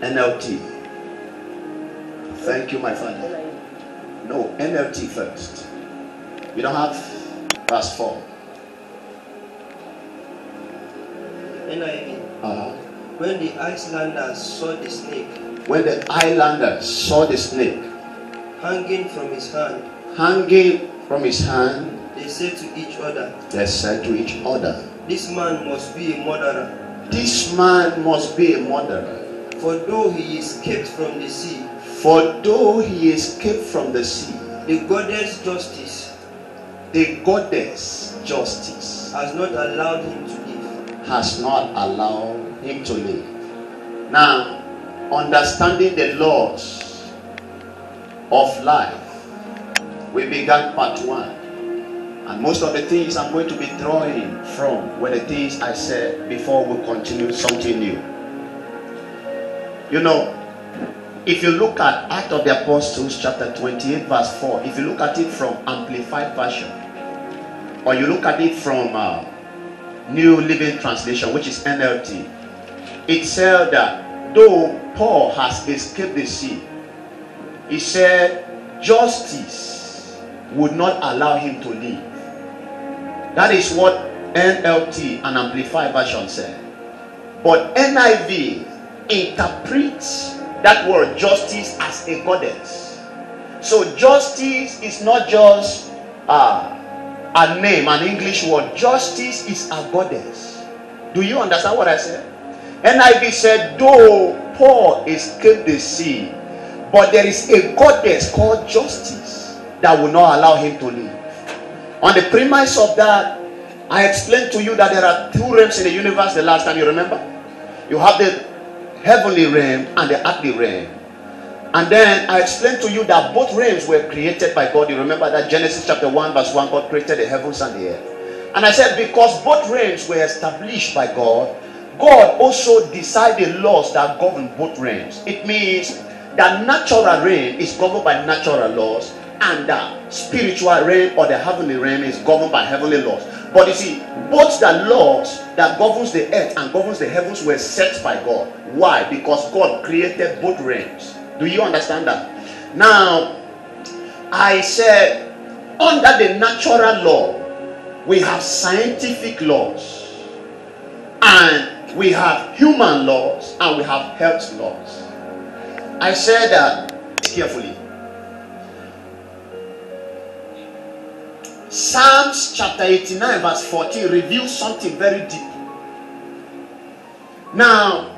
NLT. Thank you, my father. No, NLT first. You don't have verse 4. NIV. When the Icelanders saw the snake. When the islanders saw the snake hanging from his hand. They said to each other. This man must be a murderer. For though he escaped from the sea. The goddess justice has not allowed him to live. Now, understanding the laws of life, we began part 1. And most of the things I'm going to be drawing from were the things I said before we continue something new. You know, if you look at Acts of the Apostles chapter 28 verse 4, if you look at it from Amplified Version, or you look at it from New Living Translation, which is NLT, it said that though Paul has escaped the sea, he said justice would not allow him to live. That is what NLT and Amplified Version said. But NIV interprets that word justice as a goddess. So justice is not just a name, an English word. Justice is a goddess. Do you understand what I said? NIV said, though Paul escaped the sea, but there is a goddess called justice that will not allow him to live. On the premise of that, I explained to you that there are 2 realms in the universe the last time, you remember? You have the heavenly realm and the earthly realm. And then I explained to you that both realms were created by God. You remember that Genesis chapter 1 verse 1, God created the heavens and the earth. And I said because both realms were established by God, God also decided laws that govern both realms. It means that natural realm is governed by natural laws, and the spiritual realm or the heavenly realm is governed by heavenly laws. But you see, both the laws that governs the earth and governs the heavens were set by God. Why? Because God created both realms. Do you understand that? Now, I said under the natural law, we have scientific laws, and we have human laws, and we have health laws. I said that carefully. Psalms chapter 89 verse 14 reveals something very deep. Now,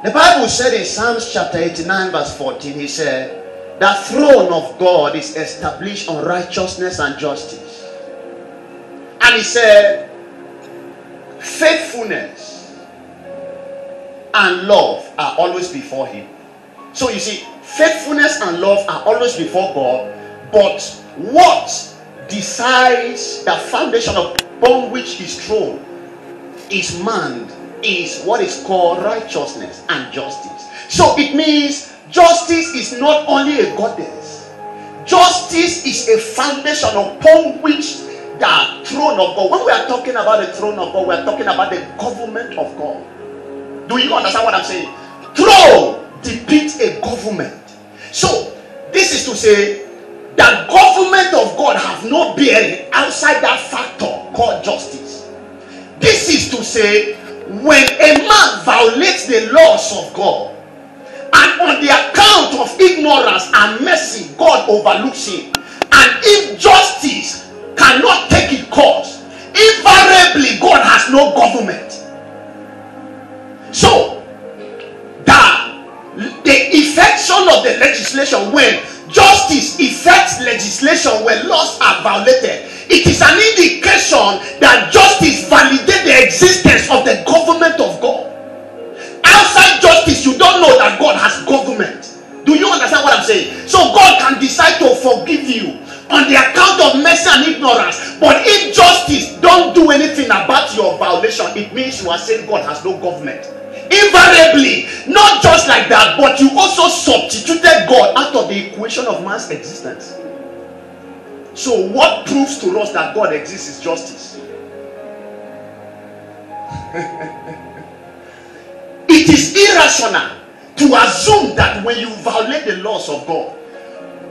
the Bible said in Psalms chapter 89 verse 14, he said, the throne of God is established on righteousness and justice. And he said, faithfulness and love are always before him. So you see, faithfulness and love are always before God, but what decides the foundation upon which his throne is manned is what is called righteousness and justice. So it means justice is not only a goddess. Justice is a foundation upon which the throne of God. When we are talking about the throne of God, we are talking about the government of God. Do you understand what I'm saying? Throne depicts a government. So this is to say that government of God have no bearing outside that factor called justice. This is to say, when a man violates the laws of God, and on the account of ignorance and mercy, God overlooks him, and if justice cannot take its course, invariably God has no government. So the effection of the legislation, when justice affects legislation where laws are violated, it is an indication that justice validates the existence of the government of God. Outside justice, you don't know that God has government. Do you understand what I'm saying? So God can decide to forgive you on the account of mercy and ignorance, but if justice don't do anything about your violation, it means you are saying God has no government. Invariably, not just like that, but you also substituted God out of the equation of man's existence. So what proves to us that God exists is justice. It is irrational to assume that when you violate the laws of God,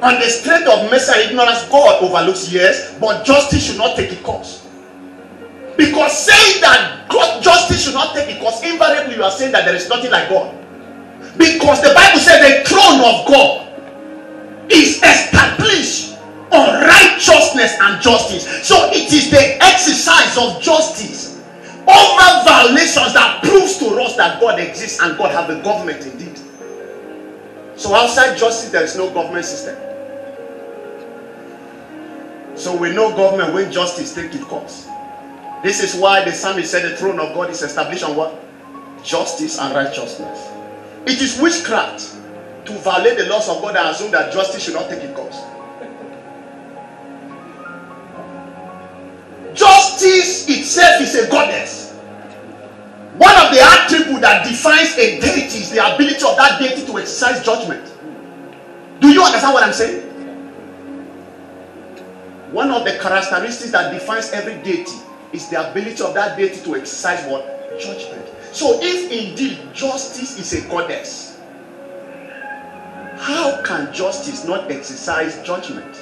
on the strength of mercy and ignorance, God overlooks, yes, but justice should not take its course. Because saying that God, justice should not take its course, invariably you are saying that there is nothing like God. Because the Bible says the throne of God is established on righteousness and justice. So it is the exercise of justice over violations that proves to us that God exists and God has a government indeed. So outside justice, there is no government system. So we know government when justice takes its course. This is why the psalmist said the throne of God is established on what? Justice and righteousness. It is witchcraft to violate the laws of God and assume that justice should not take its course. Justice itself is a goddess. One of the attributes that defines a deity is the ability of that deity to exercise judgment. Do you understand what I'm saying? One of the characteristics that defines every deity is the ability of that deity to exercise what? Judgment. So if indeed justice is a goddess, how can justice not exercise judgment?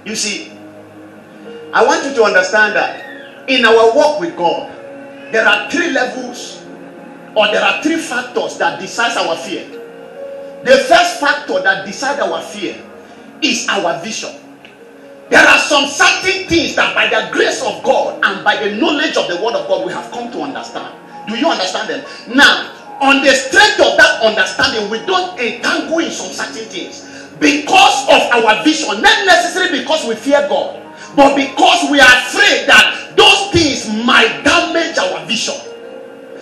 You see, I want you to understand that in our walk with God, there are three levels, or there are three factors that decide our fear. The first factor that decides our fear is our vision. There are some certain things that by the grace of God and by the knowledge of the word of God we have come to understand. Do you understand them? Now, on the strength of that understanding, we don't entangle in some certain things because of our vision, not necessarily because we fear God, but because we are afraid that those things might damage our vision.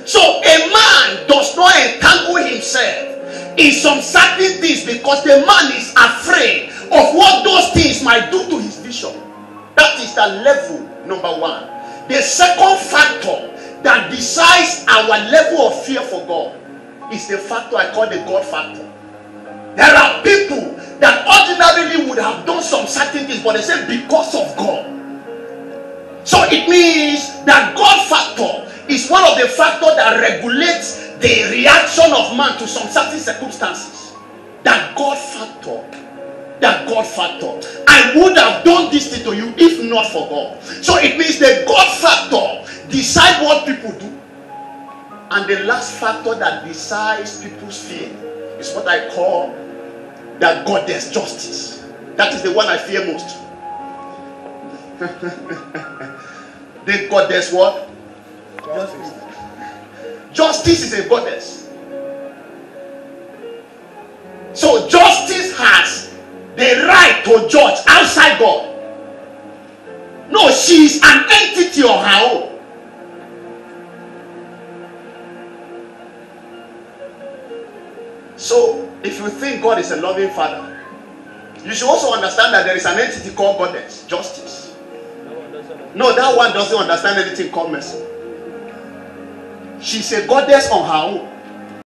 So a man does not entangle himself in some certain things because the man is afraid of what those things might do to his vision. That is the level number one. The second factor that decides our level of fear for God is the factor I call the God factor. There are people that ordinarily would have done some certain things, but they say because of God. So it means that God factor is one of the factors that regulates the reaction of man to some certain circumstances. That God factor. That God factor. I would have done this thing to you if not for God. So it means the God factor decides what people do. And the last factor that decides people's fear is what I call that goddess justice. That is the one I fear most. The goddess what? Justice. Justice is a goddess. So justice has the right to judge outside God. No, she is an entity of her own. So if you think God is a loving father, you should also understand that there is an entity called goddess, justice. No, that one doesn't understand anything called mercy. She's a goddess on her own.